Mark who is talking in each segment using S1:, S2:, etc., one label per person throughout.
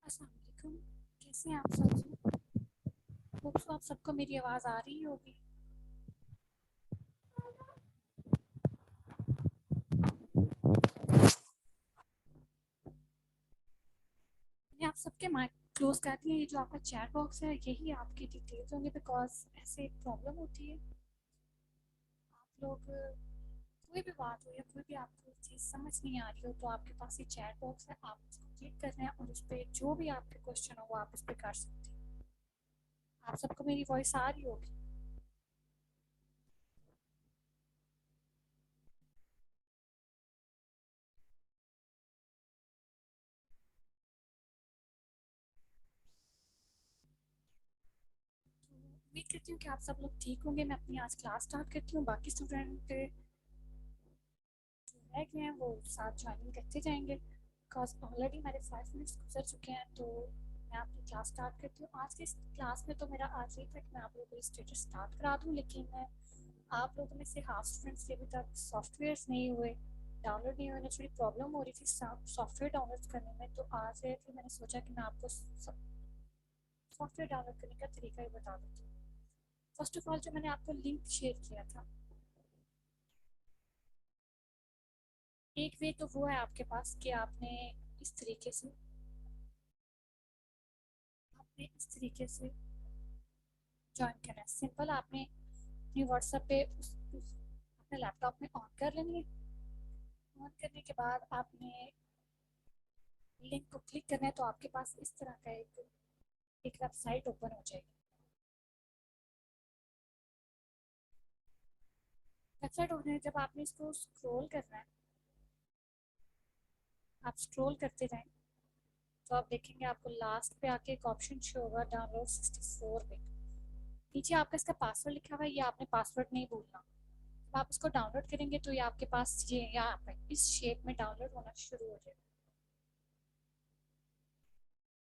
S1: अस्सलाम वालेकुम। कैसे हैं आप सब? होप सो आप सबको मेरी आवाज़ आ रही होगी। मैंने आप सबके माइक क्लोज कर दिए। ये जो आपका चैट बॉक्स है यही आपकी डिटेल्स होंगे, बिकॉज ऐसे प्रॉब्लम होती है। आप लोग कोई भी बात हो या कोई भी आपको चीज़ समझ नहीं आ रही हो तो आपके पास ये चैट बॉक्स है, आप उसको क्लिक कर रहे हैं और उस पर जो भी आपके क्वेश्चन हो वो आप उस पर कर सकते हैं। आप सबको मेरी वॉइस आ रही होगी। उम्मीद करती हूँ कि आप सब लोग ठीक होंगे। मैं अपनी आज क्लास स्टार्ट करती हूँ। बाकी स्टूडेंट जो रह गए हैं वो साथ ज्वाइनिंग करते जाएंगे, बिकॉज ऑलरेडी मेरे 5 मिनट्स गुजर चुके हैं। तो मैं अपनी क्लास स्टार्ट करती हूँ। आज की इस क्लास में तो मेरा आज यही था कि मैं आप लोगों को स्टेटस स्टार्ट करा दूँ, लेकिन आप लोगों में से हाफ स्टूडेंट्स के अभी तक सॉफ्टवेयर नहीं हुए, डाउनलोड नहीं हुए, थोड़ी प्रॉब्लम हो रही थी सॉफ्टवेयर डाउनलोड करने में। तो आज है कि मैंने सोचा कि मैं आपको सॉफ्टवेयर डाउनलोड करने का तरीका ही बता देती हूँ। फर्स्ट ऑफ ऑल जो मैंने आपको लिंक शेयर किया था, एक वे तो वो है आपके पास कि इस तरीके से आपने इस तरीके से ज्वाइन करना है। सिंपल आपने अपनी व्हाट्सएप पे अपने लैपटॉप में ऑन कर लेनी है। ऑन करने के बाद आपने लिंक को क्लिक करना है तो आपके पास इस तरह का एक वेबसाइट ओपन हो जाएगी। वेबसाइट ओपन है, जब आपने इसको स्क्रॉल करना है, आप स्क्रॉल करते जाएं तो आप देखेंगे आपको लास्ट पे आके एक ऑप्शन शो होगा, डाउनलोड 64 बिट। नीचे आपका इसका पासवर्ड लिखा हुआ है, ये आपने पासवर्ड नहीं भूलना। जब आप इसको डाउनलोड करेंगे तो ये आपके पास ये यहाँ पे इस शेप में डाउनलोड होना शुरू हो जाएगा।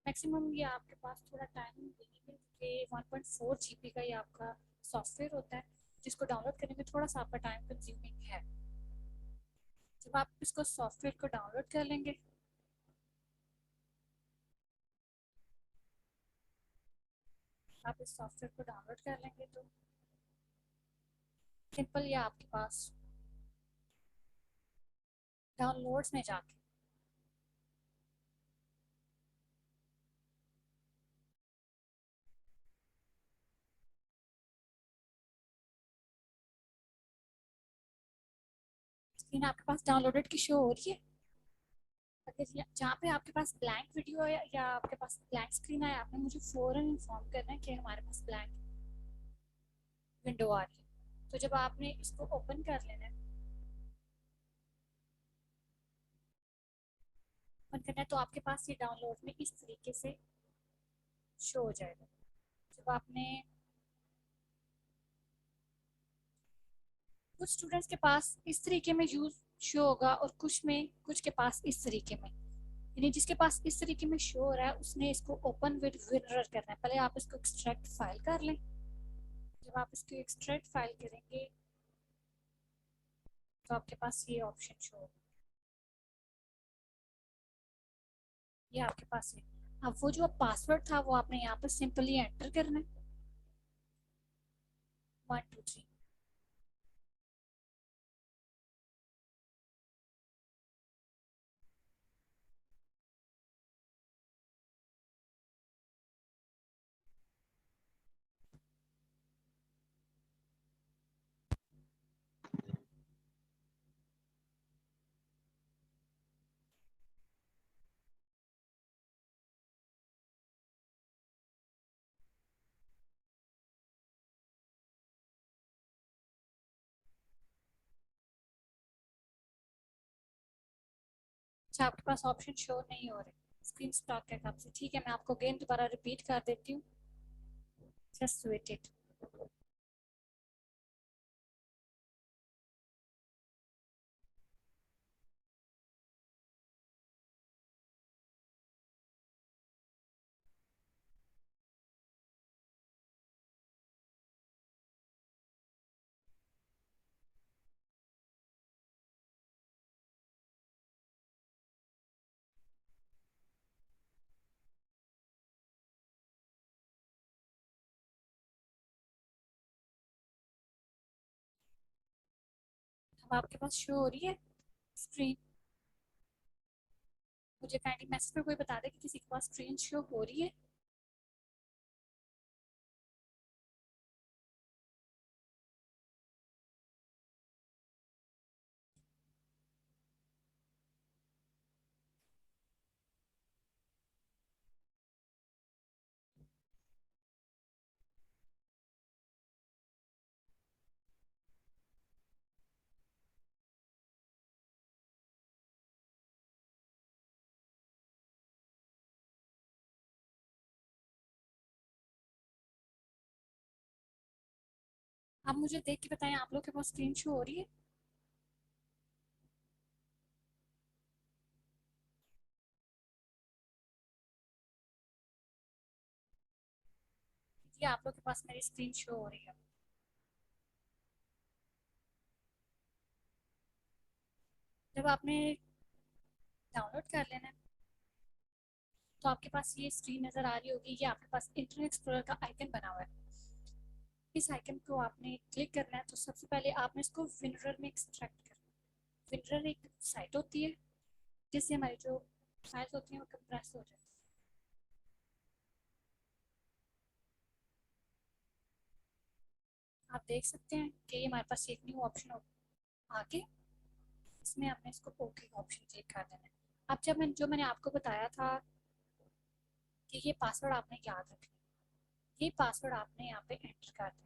S1: मैक्सिमम ये आपके पास थोड़ा टाइम लगेगा क्योंकि 1.4 GB का ये आपका सॉफ्टवेयर होता है, जिसको डाउनलोड करने में थोड़ा सा आपका टाइम कंज्यूमिंग है। जब आप इसको सॉफ्टवेयर को डाउनलोड कर लेंगे, आप इस सॉफ्टवेयर को डाउनलोड कर लेंगे तो सिंपल ये आपके पास डाउनलोड्स में जाके स्क्रीन आपके पास डाउनलोडेड की शो हो रही है। अगर जहाँ पे आपके पास ब्लैंक वीडियो है या आपके पास ब्लैंक स्क्रीन है, आपने मुझे फ़ौरन इन्फॉर्म करना है कि हमारे पास ब्लैंक विंडो आ रही है। तो जब आपने इसको ओपन कर लेना है, ओपन करना है तो आपके पास ये डाउनलोड में इस तरीके से शो हो जाएगा। जब आपने कुछ स्टूडेंट्स के पास इस तरीके में यूज शो होगा और कुछ के पास इस तरीके में, यानी जिसके पास इस तरीके में शो हो रहा है उसने इसको ओपन विद विनर करना है। पहले आप इसको एक्सट्रैक्ट फाइल कर लें। जब आप इसको एक्सट्रैक्ट फाइल करेंगे तो आपके पास ये ऑप्शन शो होगा, ये आपके पास है। अब वो जो पासवर्ड था वो आपने यहाँ पर सिंपली एंटर करना है, 1 2 3। अच्छा, आपके पास ऑप्शन शो नहीं हो रहे स्क्रीन स्टॉक के हिसाब से। ठीक है, मैं आपको अगेन दोबारा रिपीट कर देती हूँ, जस्ट वेट इट। अब आपके पास शो हो रही है स्क्रीन? मुझे काइंडली मैसेज पर कोई बता दे कि किसी के पास स्क्रीन शो हो रही है। आप मुझे देख के बताएं, आप लोग के पास स्क्रीन शो हो रही है? ये आप लोग के पास मेरी स्क्रीन शो हो रही है? जब आपने डाउनलोड कर लेना है तो आपके पास ये स्क्रीन नज़र आ रही होगी। ये आपके पास इंटरनेट एक्सप्लोरर का आइकन बना हुआ है। इस आइकन को आपने क्लिक करना है तो सबसे पहले आपने इसको विनरर में एक्सट्रैक्ट करना है। विनरर एक साइट होती है जिससे हमारी जो फाइल्स होती हैं वो कंप्रेस हो जाती है। आप देख सकते हैं कि ये हमारे पास एक न्यू ऑप्शन आके इसमें आपने इसको ओके का ऑप्शन क्लिक कर देना है। अब जब मैंने आपको बताया था कि ये पासवर्ड आपने याद रखना है, ये पासवर्ड आपने यहाँ पे एंटर कर देना है।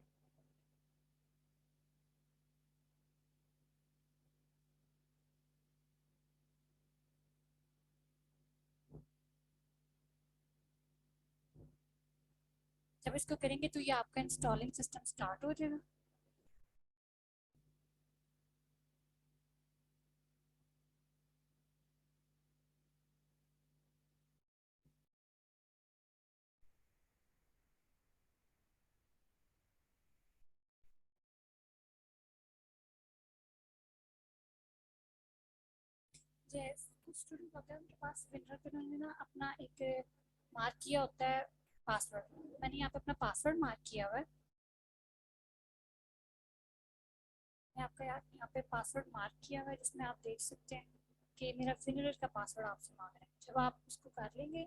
S1: जब इसको करेंगे तो ये आपका इंस्टॉलिंग सिस्टम स्टार्ट हो जाएगा। जैसे कुछ स्टूडेंट होते हैं उनके पास विनर पे उन्होंने ना अपना एक मार्क किया होता है पासवर्ड। मैंने यहाँ पे अपना पासवर्ड मार्क किया हुआ है। मैं आपका यहाँ पे पासवर्ड मार्क किया हुआ है जिसमें आप देख सकते हैं कि मेरा विनर का पासवर्ड आपसे मांग रहा है। जब आप उसको कर लेंगे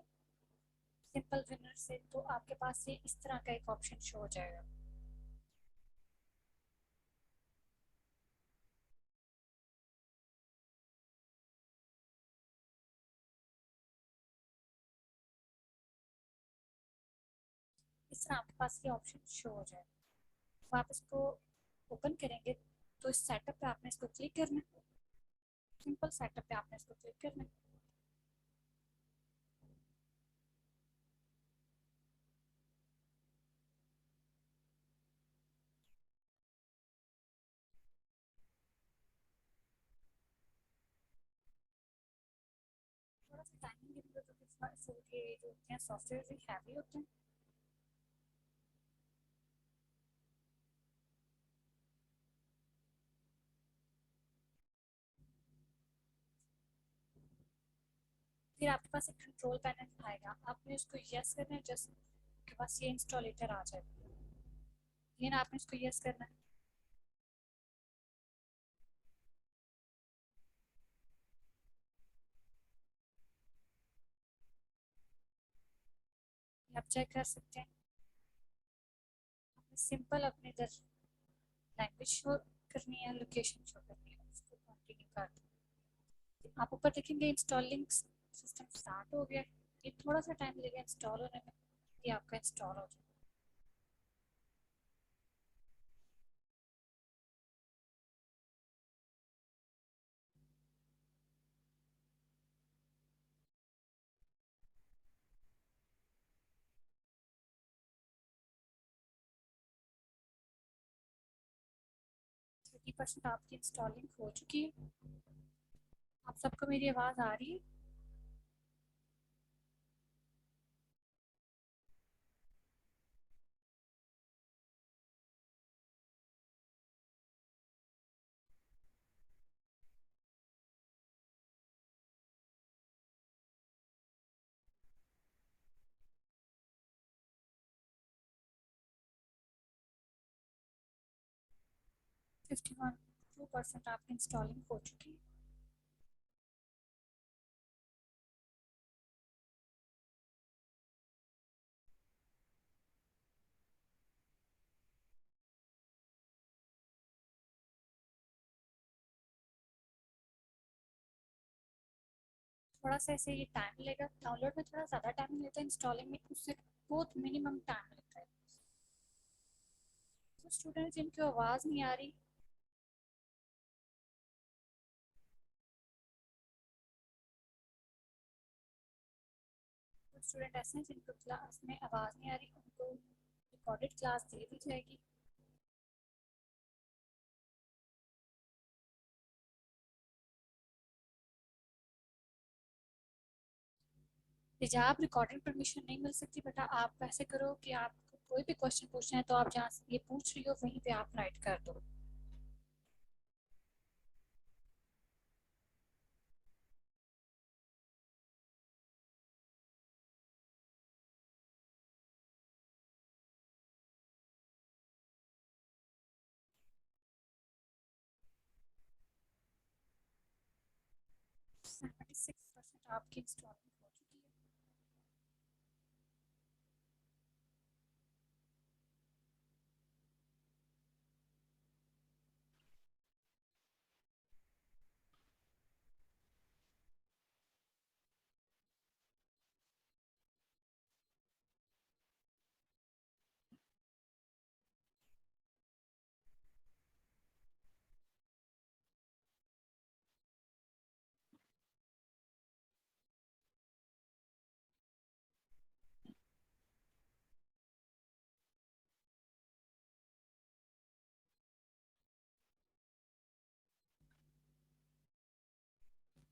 S1: सिंपल विनर से तो आपके पास ये इस तरह का एक ऑप्शन शो हो जाएगा। इस तरह आपके पास ये ऑप्शन शो हो जाएगा। तो आप इसको ओपन करेंगे तो इस सेटअप पे आपने इसको क्लिक करना है। सिंपल सेटअप पे आपने इसको क्लिक करना है। थोड़ा सा टाइमिंग की जरूरत होती है। ये जो होते हैं सॉफ्टवेयर भी हैवी होते हैं। फिर आपके पास एक कंट्रोल पैनल आएगा, आपने उसको यस करना है। जस्ट आपके पास ये इंस्टॉलेटर आ जाएगा। ये ना आपने इसको यस करना है। ये आप चेक कर सकते हैं। आपने सिंपल अपने इधर लैंग्वेज शो करनी है, लोकेशन शो करनी है, उसको कंटिन्यू कर दो। आप ऊपर देखेंगे इंस्टॉलिंग सिस्टम स्टार्ट हो गया। ये थोड़ा सा टाइम लगेगा इंस्टॉल होने में। ये आपका इंस्टॉल हो जाए। 30% आपकी इंस्टॉलिंग हो चुकी है। आप सबको मेरी आवाज़ आ रही है? 51। 2% आपकी इंस्टॉलिंग हो चुकी है। थोड़ा सा ऐसे ये टाइम लेगा, डाउनलोड में थोड़ा ज़्यादा टाइम लेता है, इंस्टॉलिंग में उससे बहुत मिनिमम टाइम लेता है। तो स्टूडेंट जिनकी आवाज़ नहीं आ रही, कुछ स्टूडेंट ऐसे हैं जिनको क्लास में आवाज़ नहीं आ रही, उनको रिकॉर्डेड क्लास दे दी जाएगी। हिजाब रिकॉर्डिंग परमिशन नहीं मिल सकती बेटा। आप ऐसे करो कि आप कोई भी क्वेश्चन पूछना है तो आप जहाँ से ये पूछ रही हो वहीं पे आप राइट कर दो। सेवेंटी सिक्स परसेंट आपकी इंस्टॉलमेंट हो चुकी है।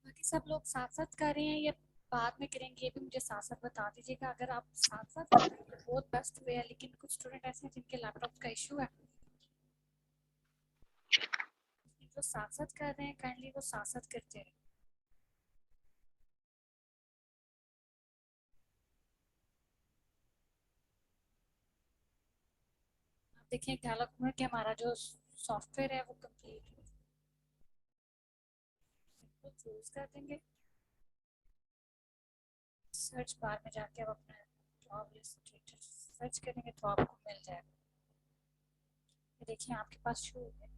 S1: बाकी सब लोग साथ साथ कर रहे हैं या बाद में करेंगे, ये भी मुझे साथ साथ बता दीजिएगा। अगर आप साथ साथ कर रहे हैं तो बहुत बेस्ट वे है, लेकिन कुछ स्टूडेंट ऐसे हैं जिनके लैपटॉप का इशू है, जो साथ साथ कर रहे हैं काइंडली वो साथ साथ करते हैं। आप देखिए डायलॉग में कि हमारा जो सॉफ्टवेयर है वो कंप्लीट है, तो चूज कर देंगे। सर्च बार में जाके आप अपना जॉब लिस्ट सर्च करेंगे तो आपको मिल जाएगा। ये देखिए आपके पास शो हो गया।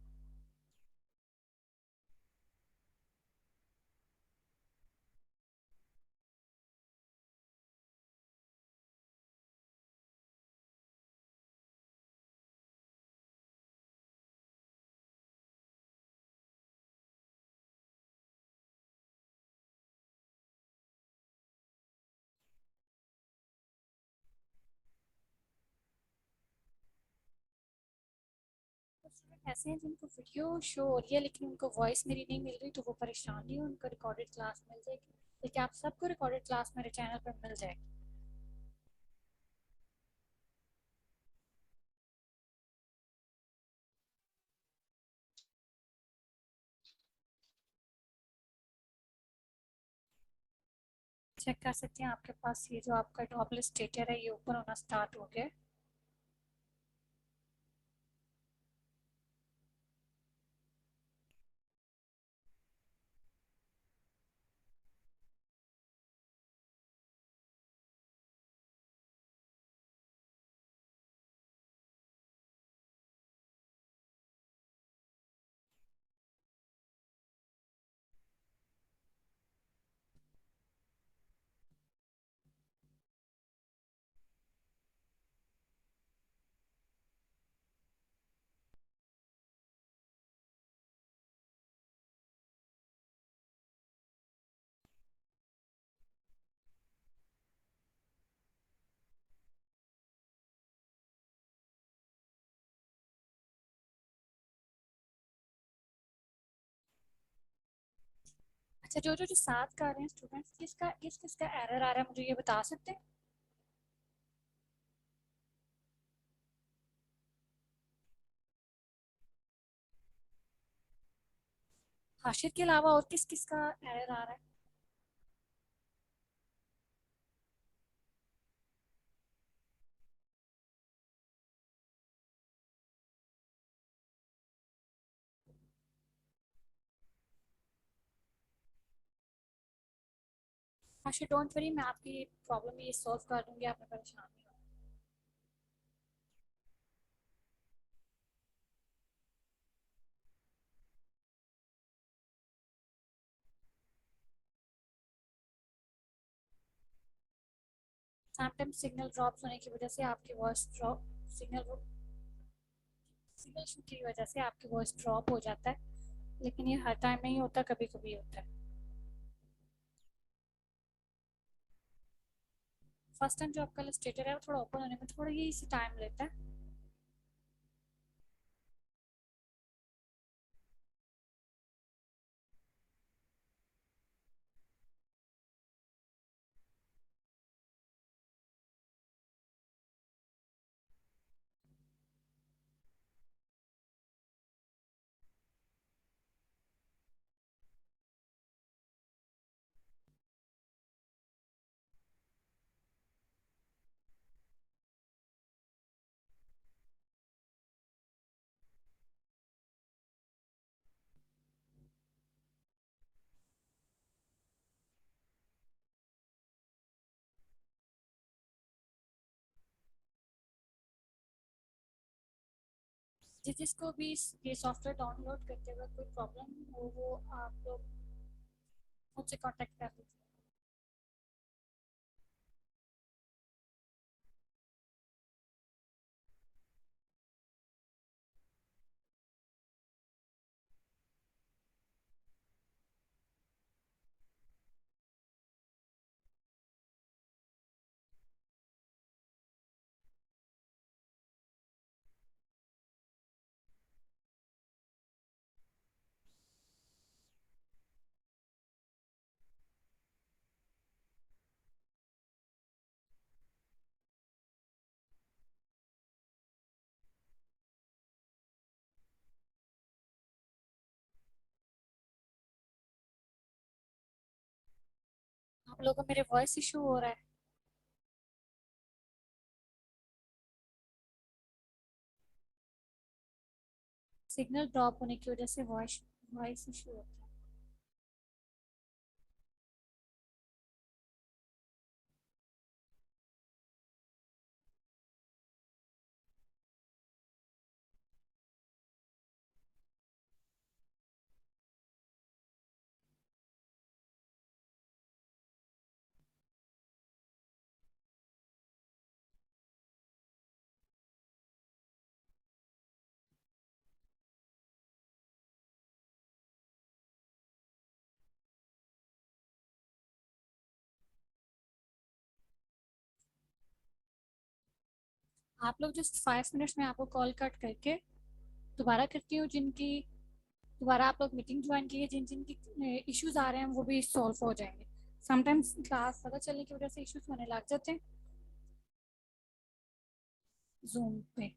S1: कुछ स्टूडेंट ऐसे हैं जिनको वीडियो शो हो रही है लेकिन उनको वॉइस मेरी नहीं मिल रही, तो वो परेशान नहीं हो, उनको रिकॉर्डेड क्लास मिल जाएगी। लेकिन आप सबको रिकॉर्डेड क्लास मेरे चैनल पर मिल जाएगी। चेक कर सकते हैं आपके पास ये जो आपका टॉप लिस्ट स्टेटर है ये ऊपर होना स्टार्ट हो गया। अच्छा, जो साथ कर रहे हैं स्टूडेंट्स, किस किसका एरर आ रहा है मुझे ये बता सकते हैं? हाशिर के अलावा और किस किसका एरर आ रहा है? अच्छा डोंट वरी, मैं आपकी प्रॉब्लम ये सॉल्व कर दूंगी, आप परेशान नहीं हो। समटाइम्स सिग्नल ड्रॉप्स होने की वजह से आपकी voice drop signal signal issue की वजह से आपकी वॉइस ड्रॉप हो जाता है, लेकिन ये हर टाइम नहीं होता, कभी कभी होता है। फर्स्ट टाइम जो आपका इलस्ट्रेटर है वो थोड़ा ओपन होने में थोड़ा ही टाइम लेता है। जिसको भी ये सॉफ्टवेयर डाउनलोड करते हुए कोई प्रॉब्लम हो वो आप लोग मुझसे कांटेक्ट कर लीजिए। आप लोगों को मेरे वॉइस इशू हो रहा है। सिग्नल ड्रॉप होने की वजह से वॉइस वॉइस इशू होता है। आप लोग जस्ट 5 मिनट्स में आपको कॉल कट करके दोबारा करती हूँ, जिनकी दोबारा आप लोग मीटिंग ज्वाइन कीजिए, जिन जिन की इश्यूज आ रहे हैं वो भी सॉल्व हो जाएंगे। समटाइम्स क्लास पता चलने की वजह से इश्यूज होने लग जाते हैं जूम पे।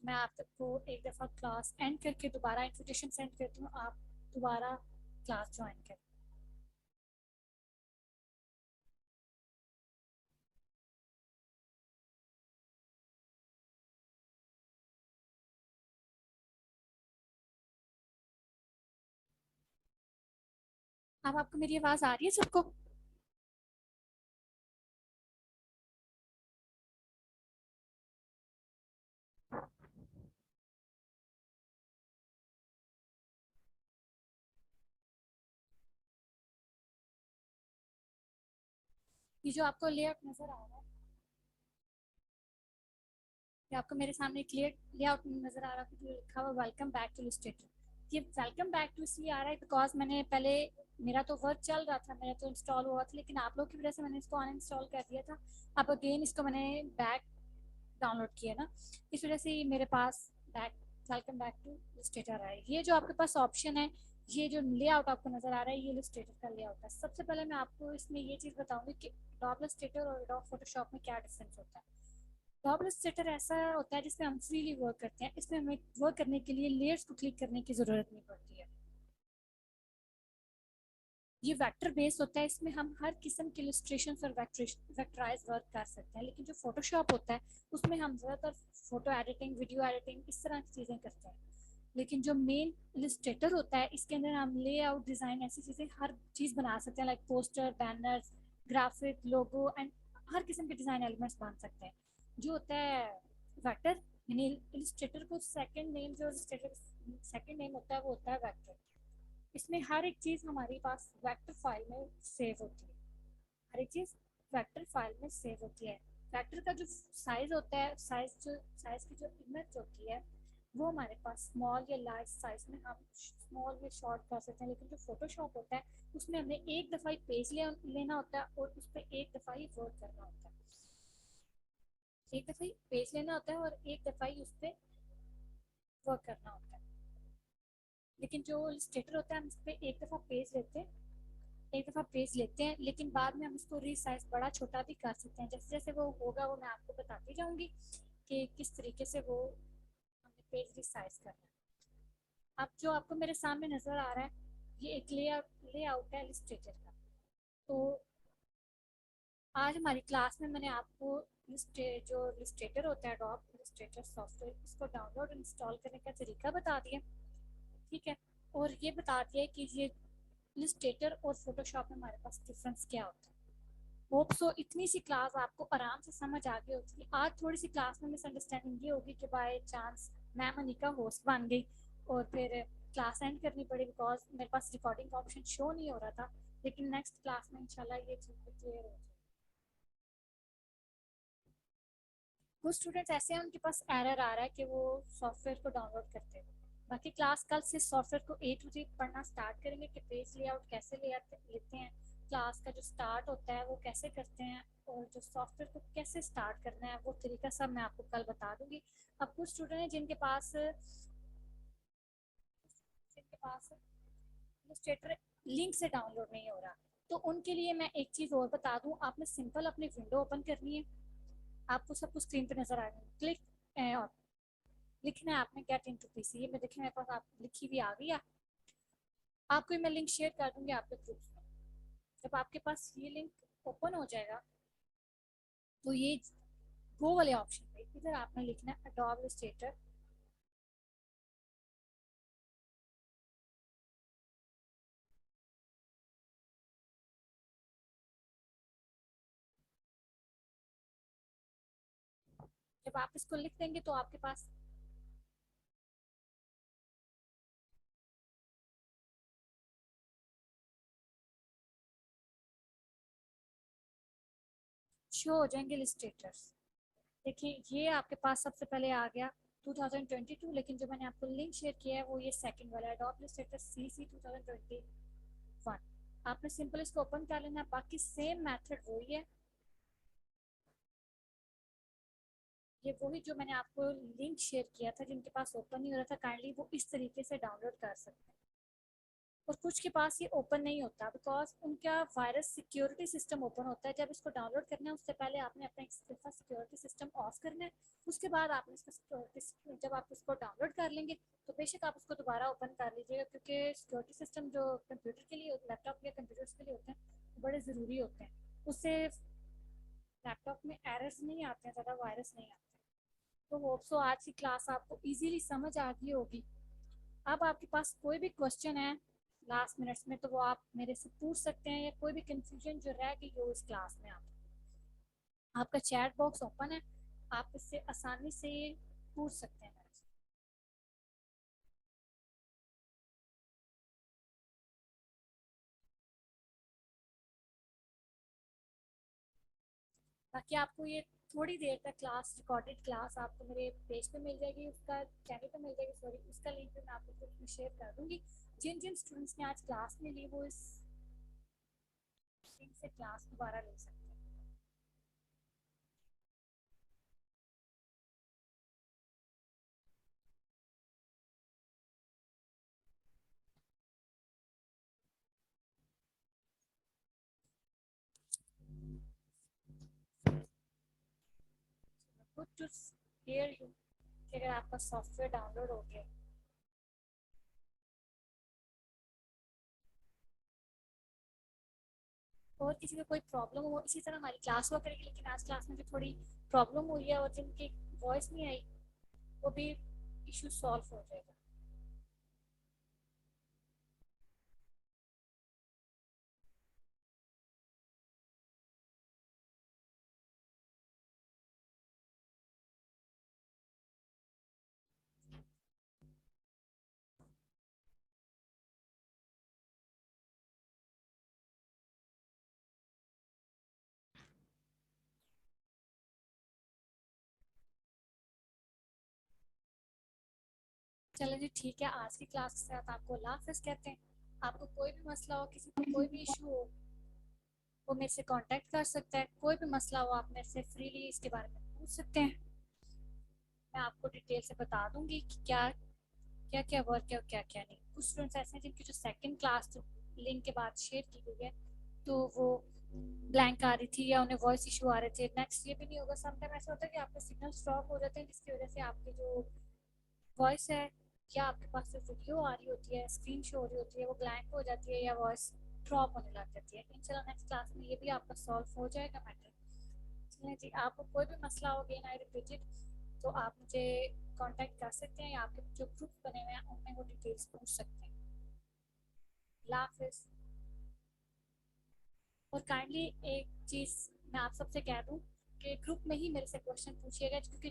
S1: मैं आप सबको एक दफ़ा क्लास एंड करके दोबारा इन्विटेशन सेंड करती हूँ, आप दोबारा क्लास ज्वाइन करें। अब आपको मेरी आवाज़ आ रही है सबको? ये जो आपको लेआउट नज़र आ रहा है, ये आपको मेरे सामने क्लियर लेआउट नज़र आ रहा है, जो लिखा हुआ वेलकम बैक टू इलस्ट्रेटर। ये वेलकम बैक टू इसलिए आ रहा है बिकॉज मैंने पहले मेरा तो वर्क चल रहा था, मेरा तो इंस्टॉल हुआ था, लेकिन आप लोग की वजह से मैंने इसको अनइंस्टॉल कर दिया था। अब अगेन इसको मैंने बैक डाउनलोड किया ना, इस वजह से मेरे पास back welcome back to Illustrator है। ये जो आपके पास ऑप्शन है, ये जो लेआउट आपको नज़र आ रहा है, ये इलस्ट्रेटर का लेआउट है। सबसे पहले मैं आपको इसमें ये चीज़ बताऊंगी कि एडोब इलस्ट्रेटर और एडोब फोटोशॉप में क्या डिफरेंस होता है। एडोब इलस्ट्रेटर ऐसा होता है जिसमें हम फ्रीली वर्क करते हैं, इसमें हमें वर्क करने के लिए लेयर्स को क्लिक करने की ज़रूरत नहीं पड़ती है। ये वेक्टर बेस होता है, इसमें हम हर किस्म के इलस्ट्रेशन और वेक्टराइज वर्क कर सकते हैं। लेकिन जो फोटोशॉप होता है उसमें हम ज़्यादातर फोटो एडिटिंग, वीडियो एडिटिंग, इस तरह की चीज़ें करते हैं। लेकिन जो मेन इलस्ट्रेटर होता है इसके अंदर हम लेआउट, डिज़ाइन, ऐसी चीज़ें हर चीज़ बना सकते हैं, like poster, banners, graphic, logo and हर किस्म के डिज़ाइन एलिमेंट्स बना सकते हैं। जो होता है वेक्टर, यानी इलस्ट्रेटर को सेकंड नेम, जो इलस्ट्रेटर सेकंड नेम होता है वो होता है वेक्टर। इसमें हर एक चीज़ हमारे पास वेक्टर फाइल में सेव होती है। हर एक चीज़ वेक्टर फाइल में सेव होती है। वेक्टर का जो साइज होता है, साइज की जो इमेज होती है वो हमारे पास स्मॉल या लार्ज साइज में हम स्मॉल में शॉर्ट कर सकते हैं। लेकिन जो फोटोशॉप होता है उसमें हमें एक दफ़ा ही पेज लेना होता है और उस पर एक दफ़ा ही वर्क करना होता है। एक दफ़ा ही पेज लेना होता है और एक दफ़ा ही उस पर वर्क करना होता है। लेकिन जो इलस्ट्रेटर होता है हम इस पर एक दफ़ा पेज लेते हैं, एक दफ़ा पेज लेते हैं, लेकिन बाद में हम इसको रीसाइज बड़ा छोटा भी कर सकते हैं। जैसे जैसे वो होगा वो मैं आपको बताती जाऊंगी कि किस तरीके से वो हमने पेज रिसाइज करना है। अब जो आपको मेरे सामने नज़र आ रहा है ये एक लेआउट है इलस्ट्रेटर का। तो आज हमारी क्लास में मैंने आपको जो इलस्ट्रेटर होता है, अडोब इलस्ट्रेटर सॉफ्टवेयर, इसको डाउनलोड और इंस्टॉल करने का तरीका बता दिया, ठीक है। और ये बता दिया कि ये इलस्ट्रेटर और फोटोशॉप में हमारे पास डिफरेंस क्या होता है। होप सो इतनी सी क्लास आपको आराम से समझ आ गई होगी। आज थोड़ी सी क्लास में मिसअंडरस्टैंडिंग ये होगी कि by chance ma'am Anika host बन गई और फिर क्लास एंड करनी पड़ी बिकॉज मेरे पास रिकॉर्डिंग का ऑप्शन शो नहीं हो रहा था। लेकिन नेक्स्ट क्लास में इंशाल्लाह ये चीज़ क्लियर हो जाएगी। कुछ स्टूडेंट्स ऐसे हैं उनके पास एरर आ रहा है कि वो सॉफ्टवेयर को डाउनलोड करते हैं। बाकी क्लास कल से सॉफ्टवेयर को ए टू जी पढ़ना स्टार्ट करेंगे कि पेज लेआउट कैसे लेते हैं, क्लास का जो स्टार्ट होता है वो कैसे करते हैं, और जो सॉफ्टवेयर को कैसे स्टार्ट करना है वो तरीका सब मैं आपको कल बता दूंगी। अब कुछ स्टूडेंट हैं जिनके पास इलस्ट्रेटर लिंक से डाउनलोड नहीं हो रहा, तो उनके लिए मैं एक चीज़ और बता दूं। आपने सिंपल अपनी विंडो ओपन करनी है, आपको सब कुछ स्क्रीन पे नजर आ रहा है, क्लिक और लिखना है आपने गेट इनटू पीसी। ये मैं देखिए मेरे पास आप लिखी हुई आ गई है। आपको मैं लिंक शेयर कर दूंगी आपके ग्रुप्स में। जब आपके पास ये लिंक ओपन हो जाएगा तो ये गो वाले ऑप्शन पे इधर आपने लिखना है अडोब इलस्ट्रेटर। जब आप इसको लिख देंगे तो आपके पास शो हो जाएंगे इलस्ट्रेटर्स। देखिए ये आपके पास सबसे पहले आ गया 2022, लेकिन जो मैंने आपको लिंक शेयर किया है वो ये सेकंड वाला है, अडोब इलस्ट्रेटर सीसी 2021। आपने सिंपल इसको ओपन कर लेना है, बाकी सेम मेथड वही है। ये वही जो मैंने आपको लिंक शेयर किया था, जिनके पास ओपन नहीं हो रहा था काइंडली वो इस तरीके से डाउनलोड कर सकते हैं। और कुछ के पास ये ओपन नहीं होता बिकॉज उनका वायरस सिक्योरिटी सिस्टम ओपन होता है। जब इसको डाउनलोड करना है उससे पहले आपने अपना सिक्योरिटी सिस्टम ऑफ करना है। उसके बाद आपने इसका सिक्योरिटी, जब आप इसको डाउनलोड कर लेंगे तो बेशक आप उसको दोबारा ओपन कर लीजिएगा, क्योंकि सिक्योरिटी सिस्टम जो कंप्यूटर के लिए, लैपटॉप या कंप्यूटर्स के लिए होते हैं बड़े ज़रूरी होते हैं। उससे लैपटॉप में एरर्स नहीं आते हैं, ज़्यादा वायरस नहीं आते। तो होप सो आज की क्लास आपको इजीली समझ आ गई होगी। अब आपके पास कोई भी क्वेश्चन है लास्ट मिनट्स में तो वो आप मेरे से पूछ सकते हैं, या कोई भी कंफ्यूजन जो रह गई हो इस क्लास में, आप आपका चैट बॉक्स ओपन है, आप इससे आसानी से पूछ सकते हैं मेरे से। बाकी आपको ये थोड़ी देर तक क्लास, रिकॉर्डेड क्लास आपको मेरे पेज पे मिल जाएगी, उसका चैनल पे मिल जाएगी, सॉरी उसका लिंक भी मैं आपको ग्रुप में शेयर कर दूंगी। जिन जिन स्टूडेंट्स ने आज क्लास में ली वो इस लिंक से क्लास दोबारा ले सकते हैं। गुड टू हियर यू कि अगर आपका सॉफ्टवेयर डाउनलोड हो गया। और किसी को कोई प्रॉब्लम हो इसी तरह हमारी क्लास हुआ करेगी, लेकिन आज क्लास में जो थोड़ी प्रॉब्लम हुई है और जिनकी वॉइस नहीं आई वो भी इशू सॉल्व हो जाएगा। चलो जी ठीक है, आज की क्लास के साथ आपको अल्लाह हाफ़िज़ कहते हैं। आपको कोई भी मसला हो, किसी को कोई भी इशू हो, वो मेरे से कांटेक्ट कर सकता है। कोई भी मसला हो आप मेरे से फ्रीली इसके बारे में पूछ सकते हैं। मैं आपको डिटेल से बता दूंगी कि क्या क्या क्या वर्क है और क्या क्या नहीं। कुछ स्टूडेंट्स ऐसे हैं जिनकी जो सेकंड क्लास जो लिंक के बाद शेयर की गई है, तो वो ब्लैंक आ रही थी या उन्हें वॉइस इशू आ रहे थे। नेक्स्ट ये भी नहीं होगा, समटाइम ऐसा होता है कि आपके सिग्नल स्टॉप हो जाते हैं, जिसकी वजह से आपकी जो वॉइस है या आपके पास जो वीडियो आ रही होती है, स्क्रीन शो हो रही होती है, वो ब्लैंक हो जाती है या वॉइस ड्रॉप होने लग जाती है। इंशाल्लाह नेक्स्ट क्लास में ये भी आपका सॉल्व हो जाएगा मैटर। चलिए जी, आपको कोई भी मसला हो, अगेन आई रिपीटेड, तो आप मुझे कांटेक्ट कर सकते हैं या आपके जो ग्रुप बने हुए हैं उनमें वो डिटेल्स पूछ सकते हैं। अल्लाह हाफिज़। और काइंडली एक चीज़ मैं आप सबसे कह दूं कि ग्रुप में ही मेरे से क्वेश्चन पूछिएगा, क्योंकि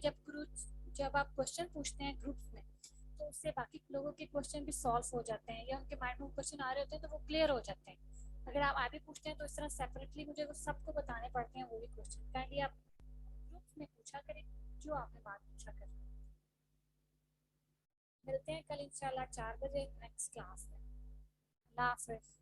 S1: जब आप क्वेश्चन पूछते हैं ग्रुप्स में, तो उससे बाकी लोगों के क्वेश्चन भी सॉल्व हो जाते हैं या उनके माइंड में क्वेश्चन आ रहे होते हैं तो वो क्लियर हो जाते हैं। अगर आप आगे पूछते हैं तो इस तरह सेपरेटली मुझे वो सबको बताने पड़ते हैं, वो भी क्वेश्चन काइंडली आप ग्रुप्स में पूछा करें जो आपने बात पूछा करें। मिलते हैं कल इंशाल्लाह 4 बजे नेक्स्ट क्लास में। अल्लाह हाफिज़।